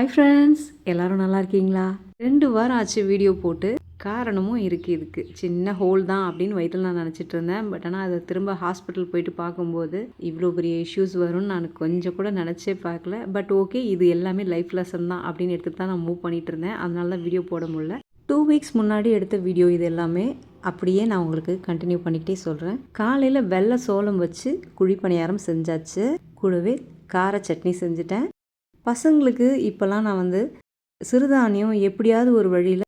Hi friends, எல்லோரும் நல்லா இருக்கீங்களா? 2 வாரம் ஆச்சு வீடியோ போட்டு. காரணமும் இருக்குது இதுக்கு. சின்ன ஹோல் தான் அப்படின்னு வயிற்றில் நான் நினச்சிட்டு இருந்தேன். பட் ஆனால் அதை திரும்ப ஹாஸ்பிட்டல் போயிட்டு பார்க்கும்போது இவ்வளோ பெரிய இஷ்யூஸ் வரும்னு நான் கொஞ்சம் கூட நினச்சே பார்க்கல. பட் ஓகே, இது எல்லாமே லைஃப் லெசன் தான் அப்படின்னு எடுத்துகிட்டு தான் நான் மூவ் பண்ணிகிட்டு இருந்தேன். அதனால தான் வீடியோ போட முடியல. 2 வீக்ஸ் முன்னாடி எடுத்த வீடியோ இது எல்லாமே அப்படியே நான் உங்களுக்கு கண்டினியூ பண்ணிக்கிட்டே சொல்கிறேன். காலையில் வெள்ளை சோளம் வச்சு குழிப்பணியாரம் செஞ்சாச்சு. கூடவே கார சட்னி செஞ்சுட்டேன். பசங்களுக்கு இப்போல்லாம் நான் சிறுதானியம் எப்படியாவது ஒரு வழியில்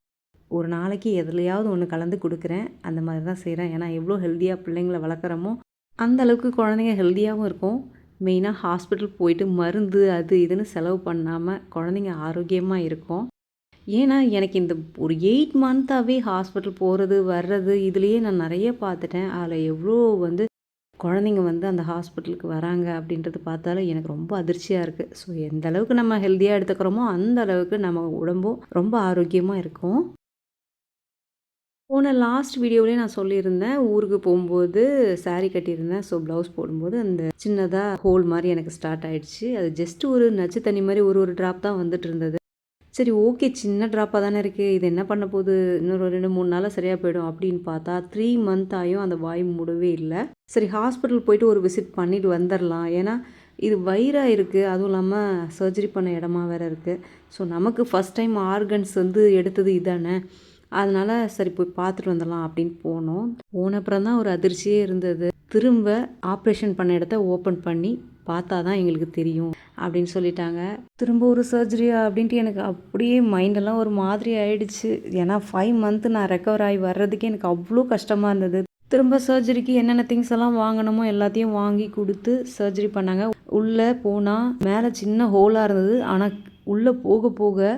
ஒரு நாளைக்கு எதுலையாவது ஒன்று கலந்து கொடுக்குறேன். அந்த மாதிரி தான் செய்கிறேன். ஏன்னா எவ்வளோ ஹெல்த்தியாக பிள்ளைங்களை வளர்க்குறோமோ அந்த அளவுக்கு குழந்தைங்க ஹெல்த்தியாகவும் இருக்கும். மெயினாக ஹாஸ்பிட்டல் போயிட்டு மருந்து அது இதுன்னு செலவு பண்ணாமல் குழந்தைங்க ஆரோக்கியமாக இருக்கும். ஏன்னா எனக்கு இந்த ஒரு 8 மந்த்தாகவே ஹாஸ்பிட்டல் போகிறது வர்றது இதுலேயே நான் நிறைய பார்த்துட்டேன். அதில் எவ்வளோ குழந்தைங்க அந்த ஹாஸ்பிட்டலுக்கு வராங்க அப்படின்றது பார்த்தாலும் எனக்கு ரொம்ப அதிர்ச்சியாக இருக்குது. ஸோ எந்த அளவுக்கு நம்ம ஹெல்த்தியாக எடுத்துக்கிறோமோ அந்த அளவுக்கு நம்ம உடம்பும் ரொம்ப ஆரோக்கியமாக இருக்கும். போன லாஸ்ட் வீடியோவிலே நான் சொல்லியிருந்தேன், ஊருக்கு போகும்போது சாரீ கட்டியிருந்தேன். ஸோ ப்ளவுஸ் போடும்போது அந்த சின்னதாக ஹோல் மாதிரி எனக்கு ஸ்டார்ட் ஆகிடுச்சு. அது ஜஸ்ட் ஒரு நச்சு தண்ணி மாதிரி ஒரு ட்ராப் தான் வந்துட்டு இருந்தது. சரி ஓகே, சின்ன ட்ராப்பாக தானே இருக்குது, இது என்ன பண்ண போகுது, இன்னொரு 2-3 நாளில் சரியாக போயிடும் அப்படின்னு பார்த்தா 3 மந்த் ஆகியும் அந்த வாய் மூடவே இல்லை. சரி ஹாஸ்பிட்டல் போயிட்டு ஒரு விசிட் பண்ணிட்டு வந்துடலாம். ஏன்னா இது வயிறாக இருக்குது, அதுவும் இல்லாமல் சர்ஜரி பண்ண இடமா வேறு இருக்குது. ஸோ நமக்கு ஃபஸ்ட் டைம் ஆர்கன்ஸ் எடுத்தது இதானே, அதனால் சரி போய் பார்த்துட்டு வந்துடலாம் அப்படின்னு போனோம். போனப்புறம் தான் ஒரு அதிர்ச்சியே இருந்தது. திரும்ப ஆப்ரேஷன் பண்ண இடத்த ஓப்பன் பண்ணி பார்த்தா தான் எங்களுக்கு தெரியும் அப்படின்னு சொல்லிட்டாங்க. திரும்ப ஒரு சர்ஜரியா அப்படின்ட்டு எனக்கு அப்படியே மைண்டெல்லாம் ஒரு மாதிரி ஆயிடுச்சு. ஏன்னா 5 மந்த்து நான் ரெக்கவர் ஆகி வர்றதுக்கே எனக்கு அவ்வளோ கஷ்டமாக இருந்தது. திரும்ப சர்ஜரிக்கு என்னென்ன திங்ஸ் எல்லாம் வாங்கணுமோ எல்லாத்தையும் வாங்கி கொடுத்து சர்ஜரி பண்ணாங்க. உள்ளே போனால் மேலே சின்ன ஹோலாக இருந்தது. ஆனால் உள்ளே போக போக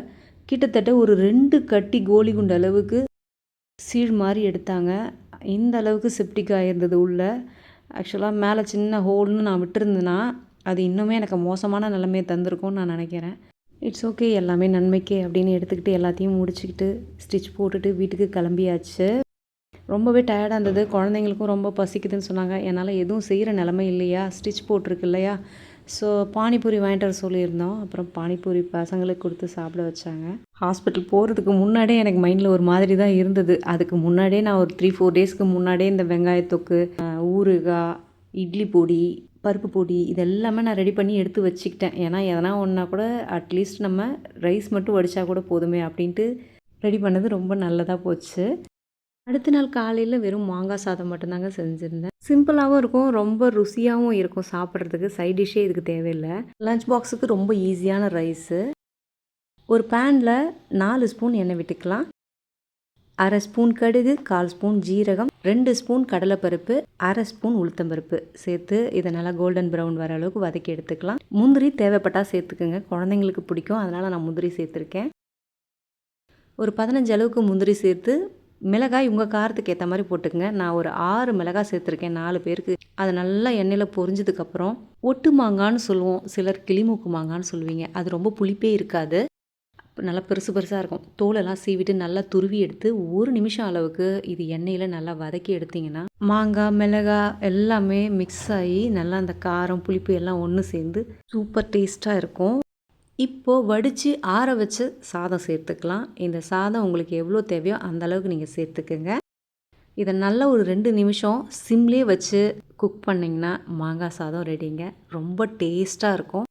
கிட்டத்தட்ட ஒரு 2 கட்டி கோலி குண்டு அளவுக்கு சீழ் மாதிரி எடுத்தாங்க. இந்த அளவுக்கு செப்டிக் ஆகிருந்தது உள்ளே. ஆக்சுவலாக மேலே சின்ன ஹோல்னு நான் விட்டுருந்தேன்னா அது இன்னுமே எனக்கு மோசமான நிலைமையை தந்திருக்கும்னு நான் நினைக்கிறேன். இட்ஸ் ஓகே, எல்லாமே நன்மைக்கே அப்படின்னு எடுத்துக்கிட்டு எல்லாத்தையும் முடிச்சுக்கிட்டு ஸ்டிச் போட்டுட்டு வீட்டுக்கு கிளம்பியாச்சு. ரொம்பவே டயர்டாக இருந்தது. குழந்தைங்களுக்கும் ரொம்ப பசிக்குதுன்னு சொன்னாங்க. என்னால் எதுவும் செய்கிற நிலமை இல்லையா, ஸ்டிச் போட்டிருக்கு இல்லையா. ஸோ பானிபூரி வாங்கிட்டு வர சொல்லியிருந்தோம். அப்புறம் பானிபூரி பசங்களுக்கு கொடுத்து சாப்பிட வச்சாங்க. ஹாஸ்பிட்டல் போகிறதுக்கு முன்னாடியே எனக்கு மைண்டில் ஒரு மாதிரி தான் இருந்தது. அதுக்கு முன்னாடியே நான் ஒரு 3-4 டேஸ்க்கு முன்னாடியே இந்த வெங்காயத்தொக்கு, ஊறுகாய், இட்லி பொடி, பருப்பு பொடி இதெல்லாமே நான் ரெடி பண்ணி எடுத்து வச்சுக்கிட்டேன். ஏன்னா எதனா ஒன்றா கூட அட்லீஸ்ட் நம்ம ரைஸ் மட்டும் வடித்தா கூட போதுமே அப்படின்ட்டு ரெடி பண்ணது ரொம்ப நல்லதாக போச்சு. அடுத்த நாள் காலையில் வெறும் மாங்காய் சாதம் மட்டும்தாங்க செஞ்சுருந்தேன். சிம்பிளாகவும் இருக்கும், ரொம்ப ருசியாகவும் இருக்கும் சாப்பிட்றதுக்கு. சைட் டிஷ்ஷே இதுக்கு தேவையில்லை. லஞ்ச் பாக்ஸுக்கு ரொம்ப ஈஸியான ரைஸு. ஒரு பேனில் 4 ஸ்பூன் எண்ணெய் விட்டுக்கலாம். 1/2 ஸ்பூன் கடுகு, 1/4 ஸ்பூன் ஜீரகம், 2 ஸ்பூன் கடலைப்பருப்பு, 1/2 ஸ்பூன் உளுத்தம்பருப்பு சேர்த்து இதை நல்லா கோல்டன் ப்ரௌன் வர அளவுக்கு வதக்கி எடுத்துக்கலாம். முந்திரி தேவைப்பட்டால் சேர்த்துக்குங்க, குழந்தைங்களுக்கு பிடிக்கும், அதனால் நான் முந்திரி சேர்த்துருக்கேன். ஒரு 15 அளவுக்கு முந்திரி சேர்த்து மிளகாய் உங்கள் காரத்துக்கு ஏற்ற மாதிரி போட்டுக்கங்க. நான் ஒரு 6 மிளகாய் சேர்த்துருக்கேன் 4 பேருக்கு. அது நல்லா எண்ணெயில் பொரிஞ்சதுக்கப்புறம் ஒட்டு மாங்கான்னு சொல்லுவோம், சிலர் கிளிமூக்கு மாங்கான்னு சொல்லுவீங்க. அது ரொம்ப புளிப்பே இருக்காது, நல்லா பெருசு பெருசாக இருக்கும். தோலெல்லாம் சீவிட்டு நல்லா துருவி எடுத்து 1 நிமிஷம் அளவுக்கு இது எண்ணெயில் நல்லா வதக்கி எடுத்திங்கன்னா மாங்காய் மிளகாய் எல்லாமே மிக்ஸ் ஆகி நல்லா அந்த காரம் புளிப்பு எல்லாம் ஒன்று சேர்ந்து சூப்பர் டேஸ்ட்டாக இருக்கும். இப்போது வடித்து ஆற வச்சு சாதம் சேர்த்துக்கலாம். இந்த சாதம் உங்களுக்கு எவ்வளோ தேவையோ அந்த அளவுக்கு நீங்கள் சேர்த்துக்குங்க. இதை நல்லா ஒரு 2 நிமிஷம் சிம்லேயே வச்சு குக் பண்ணிங்கன்னா மாங்காய் சாதம் ரெடிங்க. ரொம்ப டேஸ்ட்டாக இருக்கும்.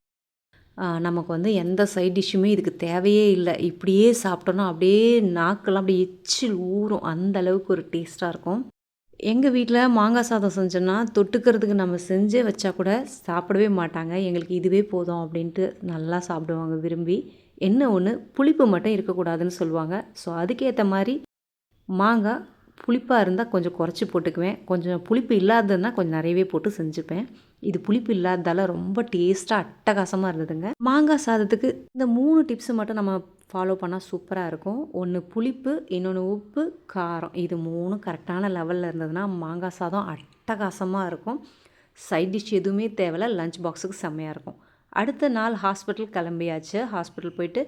நமக்கு எந்த சைட் டிஷ்ஷுமே இதுக்கு தேவையே இல்லை. இப்படியே சாப்பிட்டோன்னா அப்படியே நாக்கெல்லாம் அப்படியே எச்சில் ஊறும், அந்த அளவுக்கு ஒரு டேஸ்ட்டாக இருக்கும். எங்கள் வீட்டில் மாங்காய் சாதம் செஞ்சோன்னா தொட்டுக்கிறதுக்கு நம்ம செஞ்சே வச்சா கூட சாப்பிடவே மாட்டாங்க. எங்களுக்கு இதுவே போதும் அப்படின்ட்டு நல்லா சாப்பிடுவாங்க விரும்பி. என்ன ஒன்று, புளிப்பு மட்டும் இருக்கக்கூடாதுன்னு சொல்லுவாங்க. ஸோ அதுக்கேற்ற மாதிரி மாங்காய் புளிப்பாக இருந்தால் கொஞ்சம் குறைச்சி போட்டுக்குவேன், கொஞ்சம் புளிப்பு இல்லாததுன்னா கொஞ்சம் நிறையவே போட்டு செஞ்சுப்பேன். இது புளிப்பு இல்லாததால் ரொம்ப டேஸ்ட்டாக அட்டகாசமாக இருந்ததுங்க. மாங்காய் சாதத்துக்கு இந்த 3 டிப்ஸு மட்டும் நம்ம ஃபாலோ பண்ணால் சூப்பராக இருக்கும். ஒன்று புளிப்பு, இன்னொன்று உப்பு, காரம். இது 3 கரெக்டான லெவலில் இருந்ததுன்னா மாங்காய் சாதம் அட்டகாசமாக இருக்கும். சைட் டிஷ் எதுவுமே தேவையில்ல, லஞ்ச் பாக்ஸுக்கு செம்மையாக இருக்கும். அடுத்த நாள் ஹாஸ்பிட்டல் கிளம்பியாச்சு. ஹாஸ்பிட்டல் போயிட்டு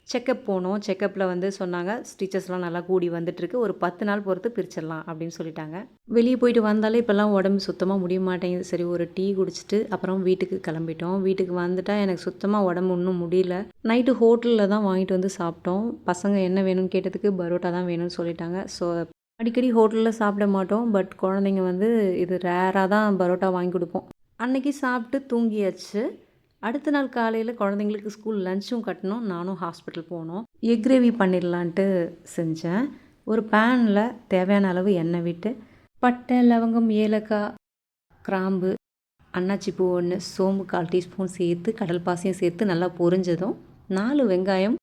செக்கப் போனோம். செக்கப்பில் வந்து சொன்னாங்க, ஸ்டிச்சஸ்லாம் நல்லா கூடி வந்துட்டுருக்கு. ஒரு 10 நாள் பொறுத்து பிரிச்சிடலாம் அப்படின்னு சொல்லிட்டாங்க. வெளியே போயிட்டு வந்தாலே இப்போல்லாம் உடம்பு சுத்தமாக முடிய மாட்டேங்குது. சரி ஒரு டீ குடிச்சிட்டு அப்புறம் வீட்டுக்கு கிளம்பிட்டோம். வீட்டுக்கு வந்துட்டா எனக்கு சுத்தமாக உடம்பு ஒன்றும் முடியல. நைட்டு ஹோட்டலில் தான் வாங்கிட்டு வந்து சாப்பிட்டோம். பசங்க என்ன வேணும்னு கேட்டதுக்கு பரோட்டா தான் வேணும்னு சொல்லிட்டாங்க. ஸோ அடிக்கடி ஹோட்டலில் சாப்பிட மாட்டோம். பட் குழந்தைங்க வந்து இது ரேராக தான் பரோட்டா வாங்கி கொடுப்போம். அன்னைக்கு சாப்பிட்டு தூங்கியாச்சு. அடுத்த நாள் காலையில் குழந்தைங்களுக்கு ஸ்கூல் லஞ்சும் கட்டணும். நானும் ஹாஸ்பிட்டல் போனோம். எக் கிரேவி பண்ணிடலான்ட்டு செஞ்சேன். ஒரு பேனில் தேவையான அளவு எண்ணெய் விட்டு பட்டை, லவங்கம், ஏலக்காய், கிராம்பு, அன்னாச்சி பூ 1, சோம்பு 1/4 டீஸ்பூன் சேர்த்து கடல் பாசியும் சேர்த்து நல்லா பொரிஞ்சதும் 4 வெங்காயம்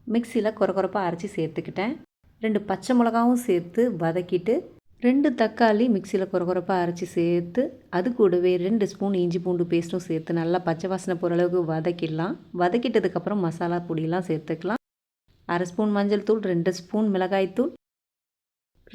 மிக்சியில் கொரகொரப்பாக அரைச்சி சேர்த்துக்கிட்டேன். 2 பச்சை மிளகாவும் சேர்த்து வதக்கிட்டு 2 தக்காளி மிக்சியில் கொரகொரப்பாக அரைச்சி சேர்த்து அது கூடவே 2 ஸ்பூன் இஞ்சி பூண்டு பேஸ்ட்டும் சேர்த்து நல்லா பச்சை வாசனை போகிற அளவுக்கு வதக்கிடலாம். வதக்கிட்டதுக்கப்புறம் மசாலா பொடியெல்லாம் சேர்த்துக்கலாம். 1/2 ஸ்பூன் மஞ்சள் தூள், 2 ஸ்பூன் மிளகாய் தூள்,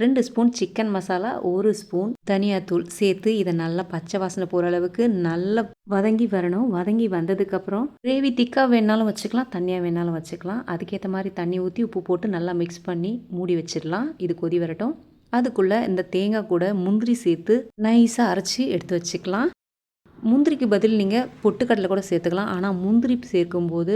2 ஸ்பூன் சிக்கன் மசாலா, 1 ஸ்பூன் தனியாத்தூள் சேர்த்து இதை நல்லா பச்சை வாசனை போகிற அளவுக்கு நல்லா வதங்கி வரணும். வதங்கி வந்ததுக்கப்புறம் கிரேவி திக்காக வேணாலும் வச்சுக்கலாம், தண்ணியாக வேணாலும் வச்சுக்கலாம். அதுக்கேற்ற மாதிரி தண்ணி ஊற்றி உப்பு போட்டு நல்லா மிக்ஸ் பண்ணி மூடி வச்சிடலாம். இது கொதி வரட்டும். அதுக்குள்ளே இந்த தேங்காய் கூட முந்திரி சேர்த்து நைஸாக அரைச்சி எடுத்து வச்சுக்கலாம். முந்திரிக்கு பதில் நீங்கள் பொட்டுக்கடலை கூட சேர்த்துக்கலாம். ஆனால் முந்திரி சேர்க்கும்போது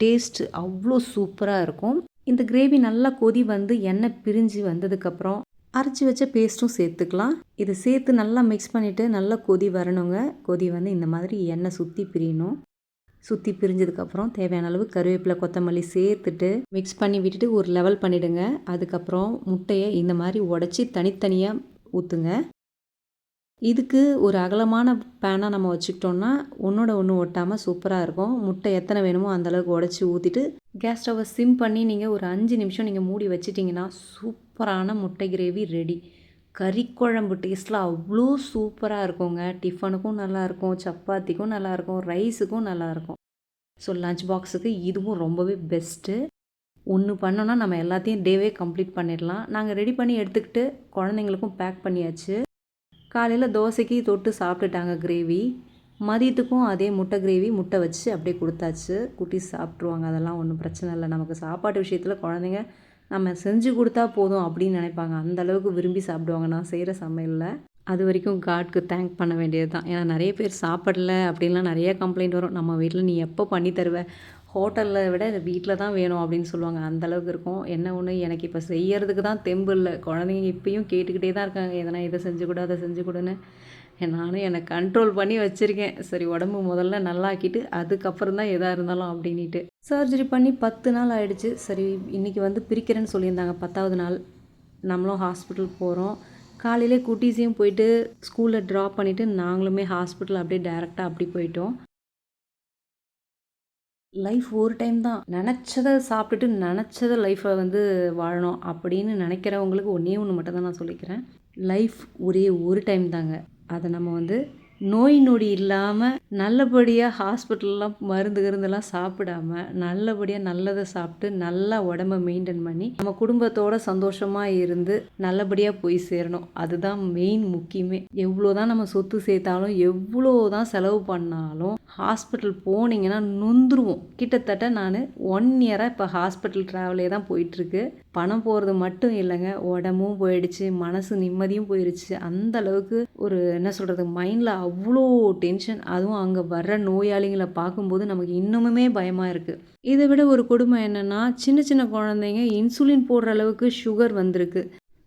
டேஸ்ட் அவ்வளோ சூப்பராக இருக்கும். இந்த கிரேவி நல்லா கொதி வந்து எண்ணெய் பிரிஞ்சு வந்ததுக்கப்புறம் அரைச்சி வச்ச பேஸ்ட்டும் சேர்த்துக்கலாம். இதை சேர்த்து நல்லா மிக்ஸ் பண்ணிவிட்டு நல்லா கொதி வரணுங்க. கொதி வந்து இந்த மாதிரி எண்ணெய் சுற்றி பிரியணும். சுற்றி பிரிஞ்சதுக்கப்புறம் தேவையான அளவு கருவேப்பிலை, கொத்தமல்லி சேர்த்துட்டு மிக்ஸ் பண்ணி விட்டுட்டு ஒரு லெவல் பண்ணிவிடுங்க. அதுக்கப்புறம் முட்டையை இந்த மாதிரி உடச்சி தனித்தனியாக ஊற்றுங்க. இதுக்கு ஒரு அகலமான பேனாக நம்ம வச்சுக்கிட்டோம்னா ஒன்றோட ஒன்று ஒட்டாமல் சூப்பராக இருக்கும். முட்டை எத்தனை வேணுமோ அந்தளவுக்கு உடச்சி ஊற்றிட்டு கேஸ் ஸ்டவ்வை சிம் பண்ணி நீங்கள் ஒரு 5 நிமிஷம் நீங்கள் மூடி வச்சிட்டிங்கன்னா சூப்பரான முட்டை கிரேவி ரெடி. கறி குழம்பு டேஸ்ட்டில் அவ்வளோ சூப்பராக இருக்குங்க. டிஃபனுக்கும் நல்லாயிருக்கும், சப்பாத்திக்கும் நல்லாயிருக்கும், ரைஸுக்கும் நல்லாயிருக்கும். ஸோ லஞ்ச் பாக்ஸுக்கு இதுவும் ரொம்பவே பெஸ்ட்டு. ஒன்று பண்ணோன்னா நம்ம எல்லாத்தையும் டேவே கம்ப்ளீட் பண்ணிடலாம். நாங்கள் ரெடி பண்ணி எடுத்துக்கிட்டு குழந்தைங்களுக்கும் பேக் பண்ணியாச்சு. காலையில் தோசைக்கு தொட்டு சாப்பிட்டுட்டாங்க கிரேவி. மதியத்துக்கும் அதே முட்டை கிரேவி முட்டை வச்சு அப்படியே கொடுத்தாச்சு. குட்டீஸ் சாப்பிட்ருவாங்க, அதெல்லாம் ஒன்றும் பிரச்சனை இல்லை. நமக்கு சாப்பாட்டு விஷயத்தில் குழந்தைங்க நம்ம செஞ்சு கொடுத்தா போதும் அப்படின்னு நினைப்பாங்க. அந்தளவுக்கு விரும்பி சாப்பிடுவாங்க நான் செய்கிற சமையலில். அது வரைக்கும் காட்க்கு தேங்க் பண்ண வேண்டியது தான். ஏன்னா நிறைய பேர் சாப்பிடல அப்படின்லாம் நிறைய கம்ப்ளைண்ட் வரும். நம்ம வீட்டில் நீ எப்போ பண்ணி தருவ, ஹோட்டலில் விட வீட்டில் தான் வேணும் அப்படின்னு சொல்லுவாங்க. அந்தளவுக்கு இருக்கும். என்ன ஒன்று, எனக்கு இப்போ செய்யறதுக்கு தான் தெம்பு இல்லை. குழந்தைங்க இப்பயும் கேட்டுக்கிட்டே தான் இருக்காங்க, எதனா இதை செஞ்சு கொடு அதை செஞ்சு கொடுன்னு. நானும் என்னை கண்ட்ரோல் பண்ணி வச்சுருக்கேன். சரி உடம்பு முதல்ல நல்லாக்கிட்டு அதுக்கப்புறம் தான் எதாக இருந்தாலும் அப்படின்ட்டு. சர்ஜரி பண்ணி 10 நாள் ஆகிடுச்சு. சரி இன்றைக்கி வந்து பிரிக்கிறேன்னு சொல்லியிருந்தாங்க. 10வது நாள் நம்மளும் ஹாஸ்பிட்டல் போகிறோம். காலையிலே குட்டீஸையும் போயிட்டு ஸ்கூலில் ட்ராப் பண்ணிவிட்டு நாங்களுமே ஹாஸ்பிட்டல் அப்படியே டேரெக்டாக அப்படி போயிட்டோம். லைஃப் ஒரு டைம் தான். நினச்சதை சாப்பிட்டுட்டு நினச்சதை லைஃப்பை வந்து வாழணும் அப்படின்னு நினைக்கிறவங்களுக்கு ஒன்றே ஒன்று மட்டும் தான் நான் சொல்லிக்கிறேன். லைஃப் ஒரே ஒரு டைம் தாங்க. அதை நம்ம வந்து நோய் நொடி இல்லாமல் நல்லபடியாக ஹாஸ்பிட்டல்லாம் மருந்துலாம் சாப்பிடாம நல்லபடியாக நல்லதை சாப்பிட்டு நல்லா உடம்பை மெயின்டைன் பண்ணி நம்ம குடும்பத்தோட சந்தோஷமாக இருந்து நல்லபடியாக போய் சேரணும். அதுதான் மெயின் முக்கியமே. எவ்வளோ தான் நம்ம சொத்து சேர்த்தாலும் எவ்வளோ தான் செலவு பண்ணாலும் ஹாஸ்பிட்டல் போனீங்கன்னா நொந்துருவோம். கிட்டத்தட்ட நான் 1 இயராக இப்போ ஹாஸ்பிட்டல் ட்ராவலே தான் போயிட்டுருக்கு. பணம் போகிறது மட்டும் இல்லைங்க, உடம்பும் போயிடுச்சு, மனசு நிம்மதியும் போயிடுச்சு. அந்த அளவுக்கு ஒரு என்ன சொல்கிறது, மைண்டில் அவ்வளோ டென்ஷன். அதுவும் அங்கே வர்ற நோயாளிகளை பார்க்கும்போது நமக்கு இன்னுமுமே பயமாக இருக்குது. இதை விட ஒரு கொடுமை என்னென்னா, சின்ன சின்ன குழந்தைங்க இன்சுலின் போடுற அளவுக்கு சுகர் வந்திருக்கு.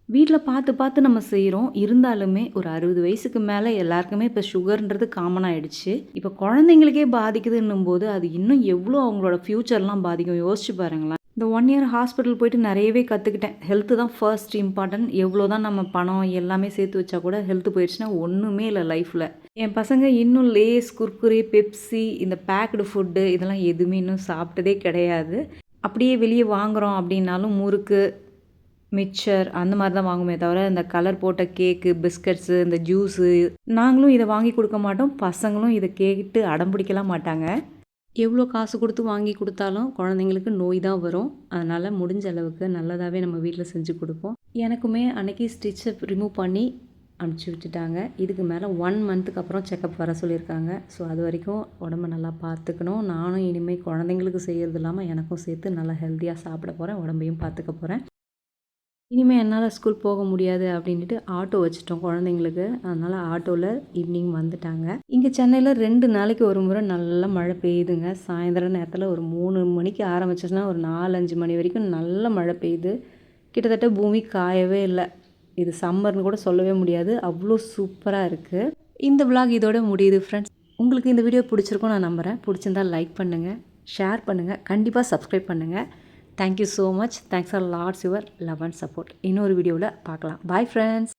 வீட்டில் பார்த்து பார்த்து நம்ம செய்கிறோம். இருந்தாலுமே ஒரு 60 வயசுக்கு மேலே எல்லாருக்குமே இப்போ சுகர்ன்றது காமன் ஆகிடுச்சு. இப்போ குழந்தைங்களுக்கே பாதிக்குதுன்னும் போது அது இன்னும் எவ்வளோ அவங்களோட ஃப்யூச்சர்லாம் பாதிக்கும் யோசிச்சு பாருங்களேன். இந்த 1 இயர் ஹாஸ்பிட்டல் போயிட்டு நிறையவே கற்றுக்கிட்டேன். ஹெல்த்து தான் ஃபர்ஸ்ட் இம்பார்ட்டன்ட். எவ்வளோ தான் நம்ம பணம் எல்லாமே சேர்த்து வச்சா கூட ஹெல்த்து போயிடுச்சுன்னா ஒன்றுமே இல்லை லைஃப்பில். என் பசங்க இன்னும் லேஸ், குர்குரே, பெப்சி, இந்த பேக்டு ஃபுட்டு இதெல்லாம் எதுவுமே இன்னும் சாப்பிட்டதே கிடையாது. அப்படியே வெளியே வாங்குகிறோம் அப்படின்னாலும் முறுக்கு, மிக்சர் அந்த மாதிரி தான் வாங்குமே தவிர இந்த கலர் போட்ட கேக்கு, பிஸ்கட்ஸு, இந்த ஜூஸு நாங்களும் இதை வாங்கி கொடுக்க மாட்டோம். பசங்களும் இதை கேட்டு அடம்பிடிக்கலாம் மாட்டாங்க. எவ்வளோ காசு கொடுத்து வாங்கி கொடுத்தாலும் குழந்தைங்களுக்கு நோய் தான் வரும். அதனால் முடிஞ்ச அளவுக்கு நல்லதாகவே நம்ம வீட்டில் செஞ்சு கொடுப்போம். எனக்குமே அன்றைக்கி ஸ்டிச்சை ரிமூவ் பண்ணி அனுப்பிச்சி விட்டுட்டாங்க. இதுக்கு மேலே 1 மந்த்துக்கு அப்புறம் செக்கப் வர சொல்லியிருக்காங்க. ஸோ அது வரைக்கும் உடம்ப நல்லா பார்த்துக்கணும். நானும் இனிமேல் குழந்தைங்களுக்கு செய்கிறது இல்லாமல் எனக்கும் சேர்த்து நல்லா ஹெல்த்தியாக சாப்பிட போகிறேன். உடம்பையும் பார்த்துக்க போகிறேன். இனிமேல் என்னால் ஸ்கூல் போக முடியாது அப்படின்ட்டு ஆட்டோ வச்சுட்டோம் குழந்தைங்களுக்கு. அதனால் ஆட்டோவில் ஈவினிங் வந்துட்டாங்க. இங்கே சென்னையில் 2 நாளைக்கு ஒரு முறை நல்லா மழை பெய்யுதுங்க. சாயந்தரம் நேரத்தில் ஒரு 3 மணிக்கு ஆரம்பிச்சிச்சுன்னா ஒரு 4, 5 மணி வரைக்கும் நல்ல மழை பெய்யுது. கிட்டத்தட்ட பூமி காயவே இல்லை. இது சம்மர்னு கூட சொல்லவே முடியாது. அவ்வளோ சூப்பராக இருக்குது. இந்த விலாக் இதோட முடியுது ஃப்ரெண்ட்ஸ். உங்களுக்கு இந்த வீடியோ பிடிச்சிருக்கும் நான் நம்புகிறேன். பிடிச்சிருந்தால் லைக் பண்ணுங்கள், ஷேர் பண்ணுங்கள், கண்டிப்பாக சப்ஸ்கிரைப் பண்ணுங்கள். Thank you so much. Thanks for lots your love and support. இன்னொரு வீடியோவில் பார்க்கலாம். Bye friends.